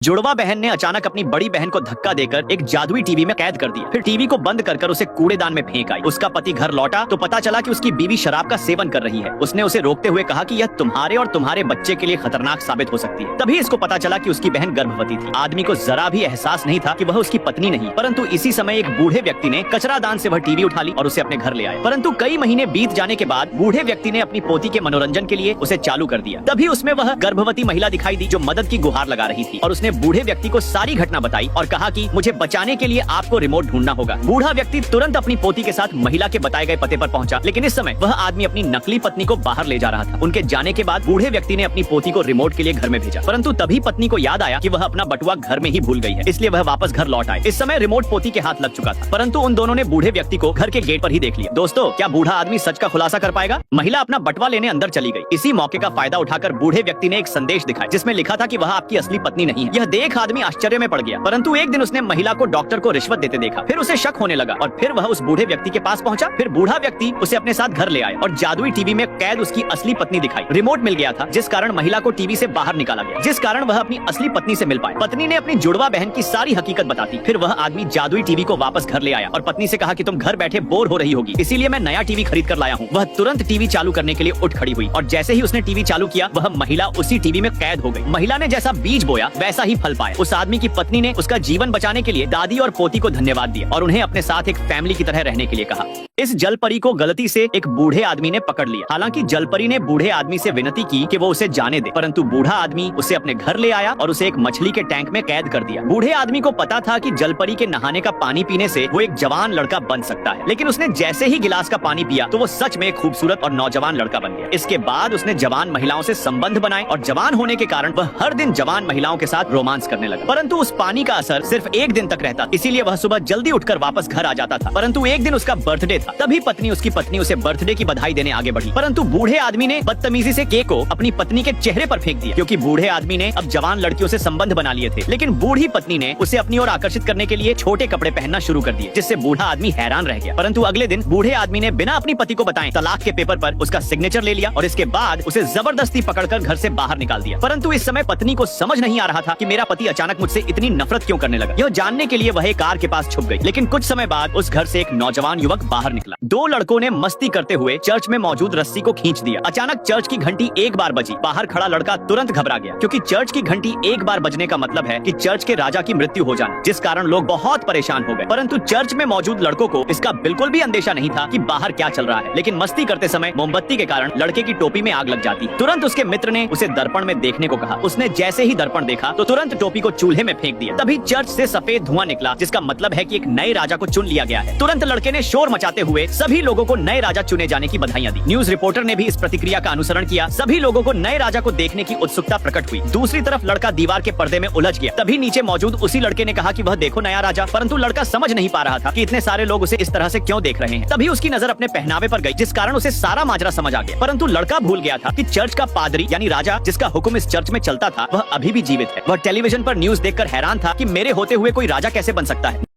जुड़वा बहन ने अचानक अपनी बड़ी बहन को धक्का देकर एक जादुई टीवी में कैद कर दिया। फिर टीवी को बंद कर उसे कूड़ेदान में फेंक आई। उसका पति घर लौटा तो पता चला कि उसकी बीवी शराब का सेवन कर रही है। उसने उसे रोकते हुए कहा कि यह तुम्हारे और तुम्हारे बच्चे के लिए खतरनाक साबित हो सकती है। तभी इसको पता चला कि उसकी बहन गर्भवती थी। आदमी को जरा भी एहसास नहीं था कि वह उसकी पत्नी नहीं, परंतु इसी समय एक बूढ़े व्यक्ति ने कचरादान से वह टीवी उठा ली और उसे अपने घर ले आए। परंतु कई महीने बीत जाने के बाद बूढ़े व्यक्ति ने अपनी पोती के मनोरंजन के लिए उसे चालू कर दिया। तभी उसमें वह गर्भवती महिला दिखाई दी जो मदद की गुहार लगा रही थी और उसने बूढ़े व्यक्ति को सारी घटना बताई और कहा कि मुझे बचाने के लिए आपको रिमोट ढूंढना होगा। बूढ़ा व्यक्ति तुरंत अपनी पोती के साथ महिला के बताए गए पते पर पहुंचा, लेकिन इस समय वह आदमी अपनी नकली पत्नी को बाहर ले जा रहा था। उनके जाने के बाद बूढ़े व्यक्ति ने अपनी पोती को रिमोट के लिए घर में भेजा, परंतु तभी पत्नी को याद आया कि वह अपना बटुआ घर में ही भूल गई है, इसलिए वह वापस घर लौट आए। इस समय रिमोट पोती के हाथ लग चुका था, परंतु उन दोनों ने बूढ़े व्यक्ति को घर के गेट पर ही देख लिया। दोस्तों, क्या बूढ़ा आदमी सच का खुलासा कर पाएगा? महिला अपना बटुआ लेने अंदर चली गई। इसी मौके का फायदा उठाकर बूढ़े व्यक्ति ने एक संदेश दिखाया जिसमें लिखा था कि वह आपकी असली पत्नी नहीं है। यह देख आदमी आश्चर्य में पड़ गया, परंतु एक दिन उसने महिला को डॉक्टर को रिश्वत देते देखा। फिर उसे शक होने लगा और फिर वह उस बूढ़े व्यक्ति के पास पहुंचा। फिर बूढ़ा व्यक्ति उसे अपने साथ घर ले आया और जादुई टीवी में कैद उसकी असली पत्नी दिखाई। रिमोट मिल गया था, जिस कारण महिला को टीवी से बाहर निकाला गया, जिस कारण वह अपनी असली पत्नी से मिल पाए। पत्नी ने अपनी जुड़वा बहन की सारी हकीकत बता दी। फिर वह आदमी जादुई टीवी को वापस घर ले आया और पत्नी से कहा कि तुम घर बैठे बोर हो रही होगी, इसीलिए मैं नया टीवी खरीद कर लाया हूँ। वह तुरंत टीवी चालू करने के लिए उठ खड़ी हुई और जैसे ही उसने टीवी चालू किया, वह महिला उसी टीवी में कैद हो गई। महिला ने जैसा बीज बोया वैसा ही फल पाया। उस आदमी की पत्नी ने उसका जीवन बचाने के लिए दादी और पोती को धन्यवाद दिया और उन्हें अपने साथ एक फैमिली की तरह रहने के लिए कहा। इस जलपरी को गलती से एक बूढ़े आदमी ने पकड़ लिया। हालांकि जलपरी ने बूढ़े आदमी से विनती की कि वो उसे जाने दे, परंतु बूढ़ा आदमी उसे अपने घर ले आया और उसे एक मछली के टैंक में कैद कर दिया। बूढ़े आदमी को पता था कि जलपरी के नहाने का पानी पीने से वो एक जवान लड़का बन सकता है, लेकिन उसने जैसे ही गिलास का पानी पिया तो वो सच में एक खूबसूरत और नौजवान लड़का बन गया। इसके बाद उसने जवान महिलाओं से संबंध बनाए और जवान होने के कारण वह हर दिन जवान महिलाओं के साथ रोमांस करने लगा। परंतु उस पानी का असर सिर्फ एक दिन तक रहता, इसीलिए वह सुबह जल्दी उठकर वापस घर आ जाता था। परंतु एक दिन उसका बर्थडे था, तभी उसकी पत्नी उसे बर्थडे की बधाई देने आगे बढ़ी, परंतु बूढ़े आदमी ने बदतमीजी से केक को अपनी पत्नी के चेहरे पर फेंक दिया, क्योंकि बूढ़े आदमी ने अब जवान लड़कियों से संबंध बना लिए थे। लेकिन बूढ़ी पत्नी ने उसे अपनी ओर आकर्षित करने के लिए छोटे कपड़े पहनना शुरू कर दिए, जिससे बूढ़ा आदमी हैरान रह गया। परंतु अगले दिन बूढ़े आदमी ने बिना अपनी पति को बताए तलाक के पेपर पर उसका सिग्नेचर ले लिया और इसके बाद उसे जबरदस्ती पकड़कर घर से बाहर निकाल दिया। परंतु इस समय पत्नी को समझ नहीं आ रहा था कि मेरा पति अचानक मुझसे इतनी नफरत क्यों करने लगा। यह जानने के लिए वह एक कार के पास छुप गई, लेकिन कुछ समय बाद उस घर से एक नौजवान युवक बाहर निकला। दो लड़कों ने मस्ती करते हुए चर्च में मौजूद रस्सी को खींच दिया। अचानक चर्च की घंटी एक बार बजी। बाहर खड़ा लड़का तुरंत घबरा गया, क्योंकि चर्च की घंटी एक बार बजने का मतलब है कि चर्च के राजा की मृत्यु हो जाना, जिस कारण लोग बहुत परेशान हो गए। परंतु चर्च में मौजूद लड़कों को इसका बिल्कुल भी अंदेशा नहीं था कि बाहर क्या चल रहा है। लेकिन मस्ती करते समय मोमबत्ती के कारण लड़के की टोपी में आग लग जाती। तुरंत उसके मित्र ने उसे दर्पण में देखने को कहा। उसने जैसे ही दर्पण देखा तो तुरंत टोपी को चूल्हे में फेंक दिया। तभी चर्च से सफेद धुआं निकला, जिसका मतलब है कि एक नए राजा को चुन लिया गया है। तुरंत लड़के ने शोर मचाते हुए सभी लोगों को नए राजा चुने जाने की बधाइयां दी। न्यूज रिपोर्टर ने भी इस प्रतिक्रिया का अनुसरण किया। सभी लोगों को नए राजा को देखने की उत्सुकता प्रकट हुई। दूसरी तरफ लड़का दीवार के पर्दे में उलझ गया। तभी नीचे मौजूद उसी लड़के ने कहा कि वह देखो नया राजा, परंतु लड़का समझ नहीं पा रहा था कि इतने सारे लोग उसे इस तरह से क्यों देख रहे हैं। तभी उसकी नजर अपने पहनावे पर गई, जिस कारण उसे सारा माजरा समझ आ गया। परंतु लड़का भूल गया था कि चर्च का पादरी यानी राजा जिसका हुक्म इस चर्च में चलता था, वह अभी भी जीवित है। वह टेलीविजन पर न्यूज देखकर हैरान था कि मेरे होते हुए कोई राजा कैसे बन सकता है।